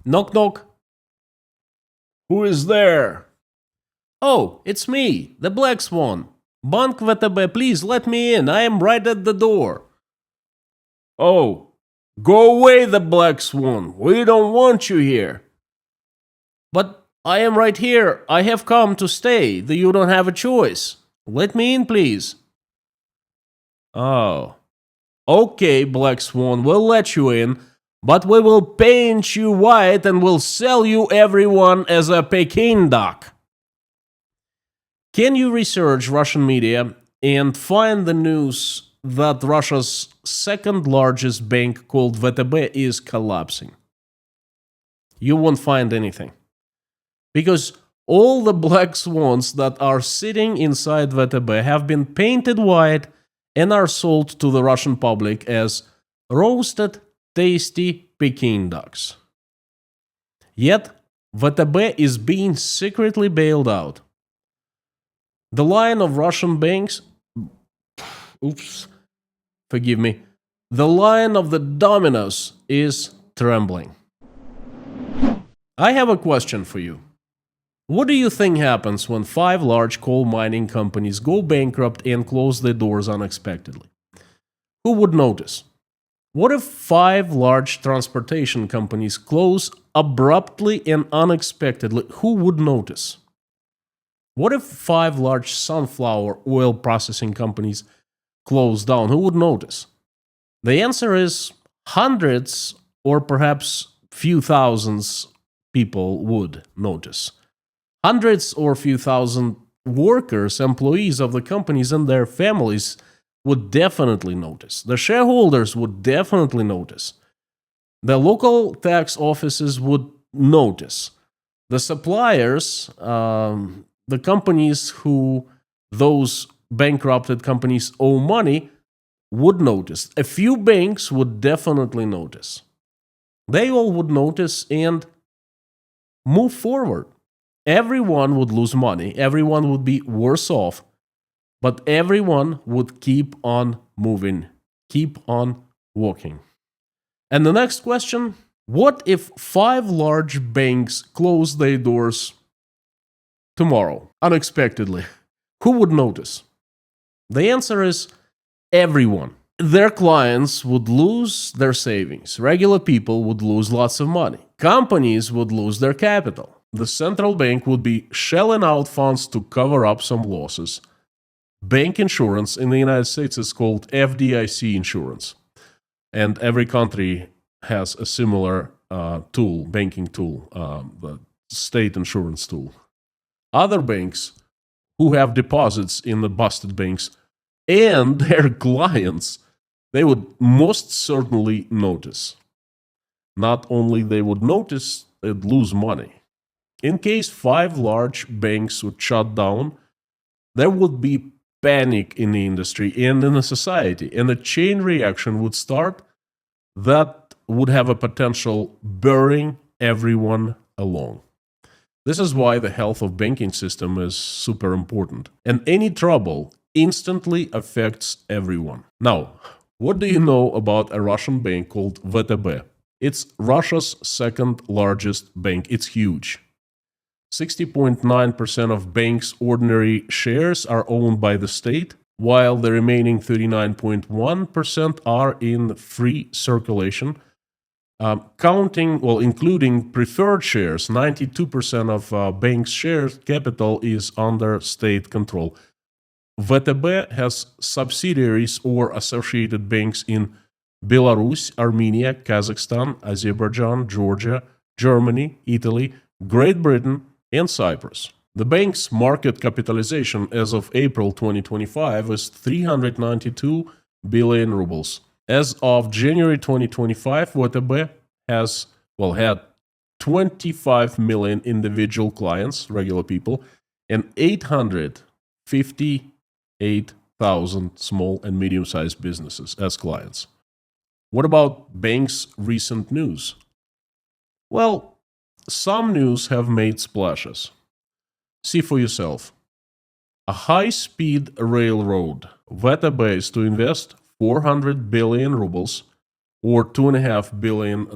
Knock knock. Who is there? Oh, it's me, the Black Swan. Bank VTB, please let me in. I am right at the door. Oh, go away, the Black Swan. We don't want you here. But I am right here. I have come to stay. You don't have a choice. Let me in, please. Oh. Okay, Black Swan, we'll let you in, but we will paint you white and will sell you everyone as a Peking duck. Can you research Russian media and find the news that Russia's second largest bank called VTB is collapsing? You won't find anything. Because all the black swans that are sitting inside VTB have been painted white and are sold to the Russian public as roasted, tasty Peking ducks. Yet, VTB is being secretly bailed out. The line of Russian banks. Forgive me. The line of the dominoes is trembling. I have a question for you. What do you think happens when 5 large coal mining companies go bankrupt and close their doors unexpectedly? Who would notice? What if 5 large transportation companies close abruptly and unexpectedly? Who would notice? What if 5 large sunflower oil processing companies close down? Who would notice? The answer is hundreds or perhaps few thousands people would notice. Hundreds or few thousand workers, employees of the companies and their families would definitely notice. The shareholders would definitely notice. The local tax offices would notice. The suppliers, the companies who those bankrupted companies owe money, would notice. A few banks would definitely notice. They all would notice and move forward. Everyone would lose money. Everyone would be worse off. But everyone would keep on moving, keep on walking. And the next question, what if 5 large banks close their doors tomorrow, unexpectedly? Who would notice? The answer is everyone. Their clients would lose their savings. Regular people would lose lots of money. Companies would lose their capital. The central bank would be shelling out funds to cover up some losses. Bank insurance in the United States is called FDIC insurance. And every country has a similar tool, banking tool, the state insurance tool. Other banks who have deposits in the busted banks and their clients, they would most certainly notice. Not only they would notice, they'd lose money. In case 5 large banks would shut down, there would be panic in the industry and in the society, and a chain reaction would start that would have a potential burying everyone along. This is why the health of banking system is super important, and any trouble instantly affects everyone. Now, what do you know about a Russian bank called VTB? It's Russia's second largest bank. It's huge. 60.9% of banks' ordinary shares are owned by the state, while the remaining 39.1% are in free circulation. Including preferred shares, 92% of banks' share capital is under state control. VTB has subsidiaries or associated banks in Belarus, Armenia, Kazakhstan, Azerbaijan, Georgia, Germany, Italy, Great Britain, and Cyprus. The bank's market capitalization as of April 2025 is 392 billion rubles. As of January 2025, VTB had 25 million individual clients, regular people, and 858,000 small and medium-sized businesses as clients. What about bank's recent news? Well, some news have made splashes. See for yourself. A high-speed railroad, VTB, is to invest 400 billion rubles or $2.5 billion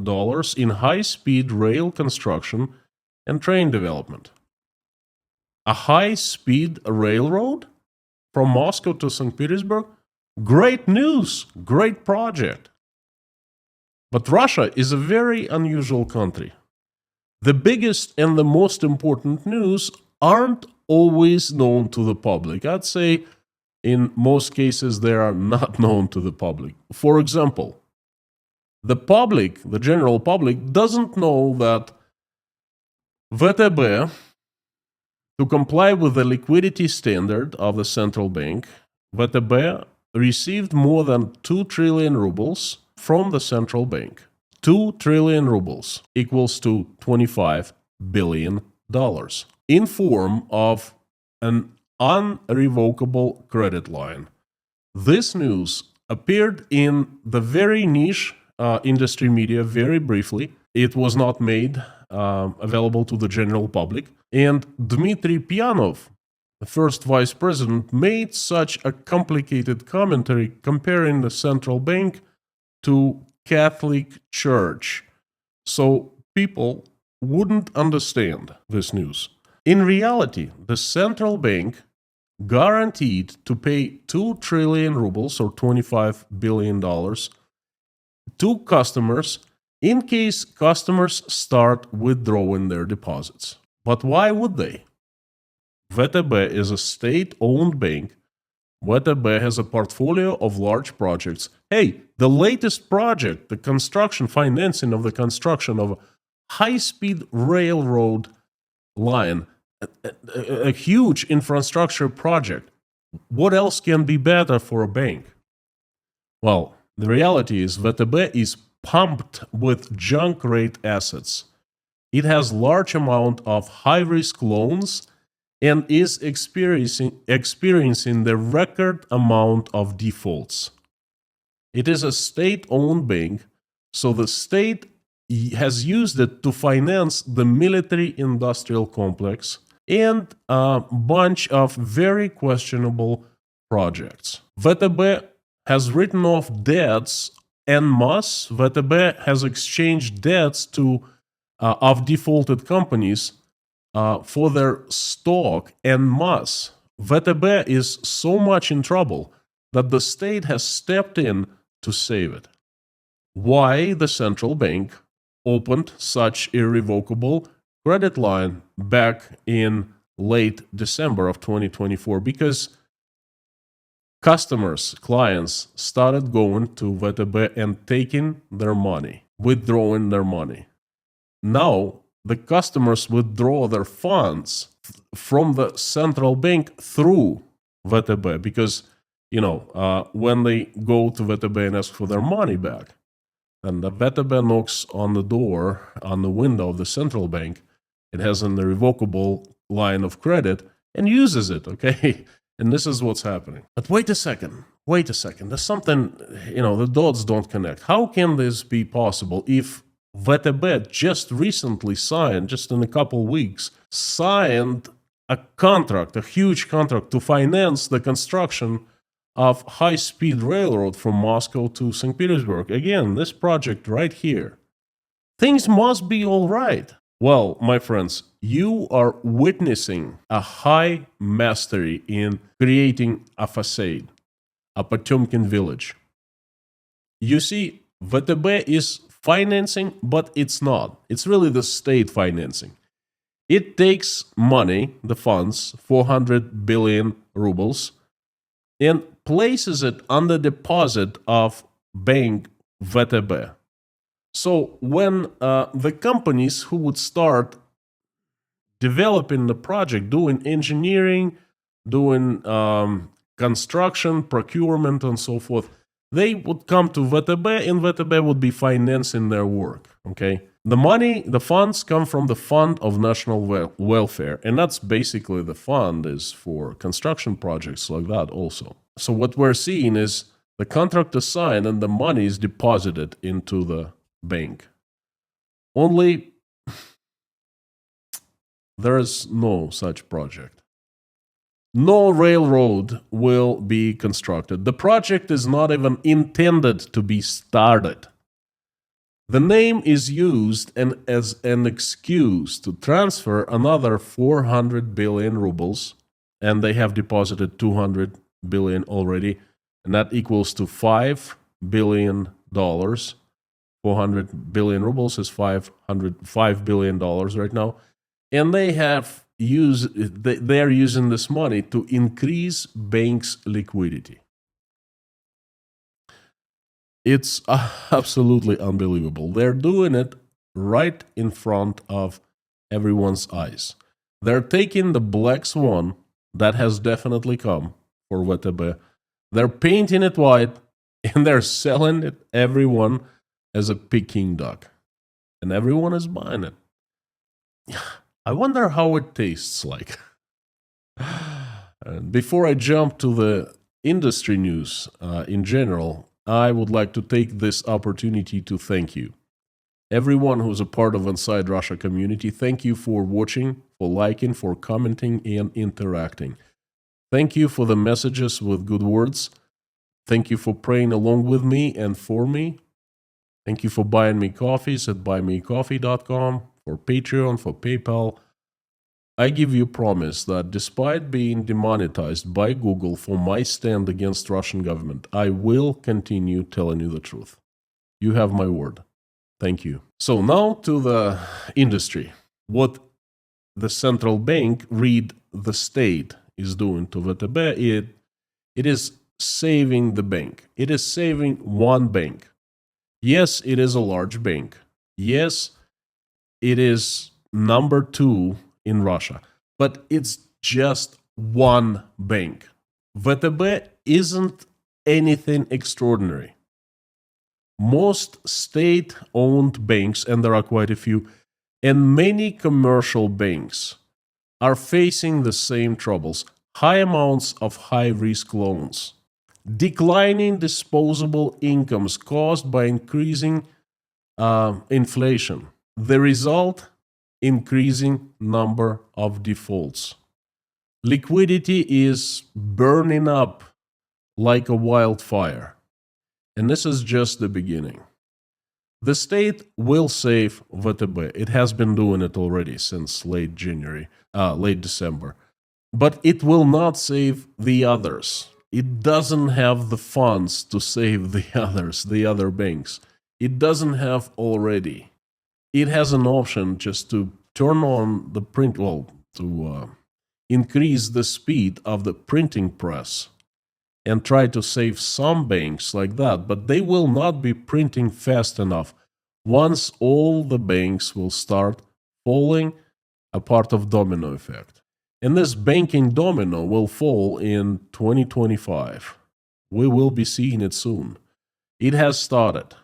in high-speed rail construction and train development. A high-speed railroad from Moscow to St. Petersburg? Great news, great project. But Russia is a very unusual country. The biggest and the most important news aren't always known to the public. I'd say in most cases they are not known to the public. For example, the public, the general public, doesn't know that VTB, to comply with the liquidity standard of the central bank, VTB received more than 2 trillion rubles from the central bank. 2 trillion rubles equals to $25 billion in form of an unrevocable credit line. This news appeared in the very niche industry media very briefly. It was not made available to the general public. And Dmitry Pianov, the first vice president, made such a complicated commentary comparing the central bank to Catholic Church. So people wouldn't understand this news. In reality, the central bank guaranteed to pay 2 trillion rubles or $25 billion to customers in case customers start withdrawing their deposits. But why would they? VTB is a state-owned bank. VTB has a portfolio of large projects. Hey, the latest project, the construction, financing of the construction of a high-speed railroad line, a huge infrastructure project. What else can be better for a bank? Well, the reality is VTB is pumped with junk rate assets. It has large amount of high-risk loans and is experiencing the record amount of defaults. It is a state-owned bank, so the state has used it to finance the military-industrial complex and a bunch of very questionable projects. VTB has written off debts en masse. VTB has exchanged debts of defaulted companies for their stock en masse. VTB is so much in trouble that the state has stepped in to save it. Why the central bank opened such irrevocable credit line back in late December of 2024? Because customers, clients started going to VTB and taking their money, withdrawing their money. Now, the customers withdraw their funds from the central bank through VTB because, when they go to VTB and ask for their money back, and the VTB knocks on the door, on the window of the central bank, it has an irrevocable line of credit and uses it, okay? And this is what's happening. But wait a second. There's something, the dots don't connect. How can this be possible if VTB just recently signed, just in a couple weeks, signed a contract, a huge contract to finance the construction of high-speed railroad from Moscow to St. Petersburg? Again, this project right here. Things must be all right. Well, my friends, you are witnessing a high mastery in creating a facade, a Potemkin village. You see, VTB is financing, but it's not. It's really the state financing. It takes money, the funds, 400 billion rubles, and places it under deposit of bank VTB. So when the companies who would start developing the project, doing engineering, doing construction, procurement, and so forth, they would come to VTB, and VTB would be financing their work, okay? The money, the funds come from the Fund of National Welfare, and that's basically the fund is for construction projects like that also. So what we're seeing is the contract is signed and the money is deposited into the bank. Only there is no such project. No railroad will be constructed. The project is not even intended to be started. The name is used as an excuse to transfer another 400 billion rubles, and they have deposited 200 billion already, and that equals to $5 billion. 400 billion rubles is $5 billion right now, and they are using this money to increase banks' liquidity. It's absolutely unbelievable. They're doing it right in front of everyone's eyes. They're taking the black swan that has definitely come for VTB. They're painting it white, and they're selling it everyone as a Peking duck. And everyone is buying it. I wonder how it tastes like. Before I jump to the industry news in general, I would like to take this opportunity to thank you. Everyone who's a part of Inside Russia community, thank you for watching, for liking, for commenting, and interacting. Thank you for the messages with good words. Thank you for praying along with me and for me. Thank you for buying me coffees at buymecoffee.com, for Patreon, for PayPal. I give you a promise that despite being demonetized by Google for my stand against Russian government, I will continue telling you the truth. You have my word. Thank you. So now to the industry. What the central bank, read the state, is doing to VTB, it is saving the bank. It is saving one bank. Yes, it is a large bank. Yes, it is number 2 in Russia, but it's just one bank. VTB isn't anything extraordinary. Most state-owned banks, and there are quite a few, and many commercial banks are facing the same troubles. High amounts of high-risk loans, declining disposable incomes caused by increasing inflation. The result, increasing number of defaults. Liquidity is burning up like a wildfire. And this is just the beginning. The state will save VTB. It has been doing it already since late December. But it will not save the others. It doesn't have the funds to save the others, the other banks. It doesn't have already. It has an option just to turn on the to increase the speed of the printing press and try to save some banks like that, but they will not be printing fast enough. Once all the banks will start falling, a part of domino effect. And this banking domino will fall in 2025. We will be seeing it soon. It has started.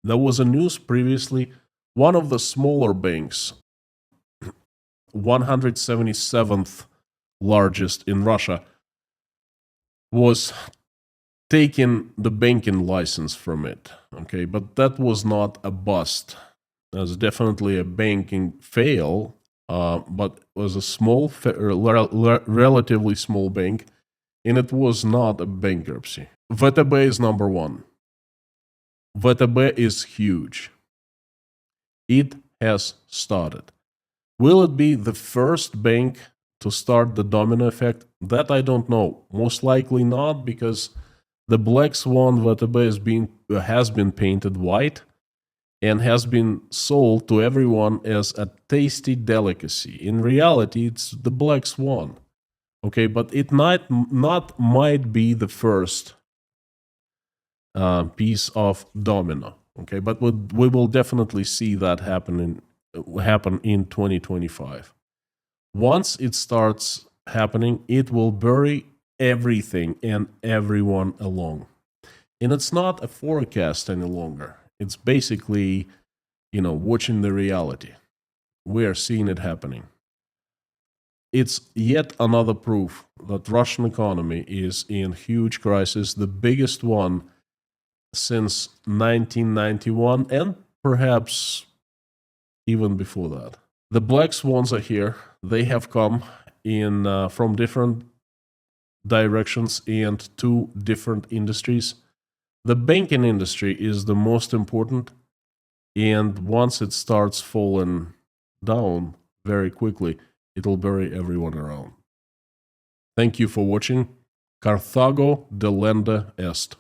There was a news previously, one of the smaller banks, 177th largest in Russia, was taking the banking license from it. Okay, but that was not a bust. It was definitely a banking fail, but it was a small, relatively small bank, and it was not a bankruptcy. VTB is number 1. VTB is huge. It has started. Will it be the first bank to start the domino effect? That I don't know. Most likely not, because the black swan VTB has been painted white and has been sold to everyone as a tasty delicacy. In reality, it's the black swan. Okay, but it might be the first piece of domino. Okay, but we will definitely see that happen in 2025. Once it starts happening, it will bury everything and everyone along. And it's not a forecast any longer. It's basically, watching the reality. We are seeing it happening. It's yet another proof that Russian economy is in huge crisis, the biggest one since 1991 and perhaps even before that. The black swans are here. They have come in from different directions and to different industries. The banking industry is the most important, and once it starts falling down very quickly, it'll bury everyone around. Thank you for watching. Carthago delenda est.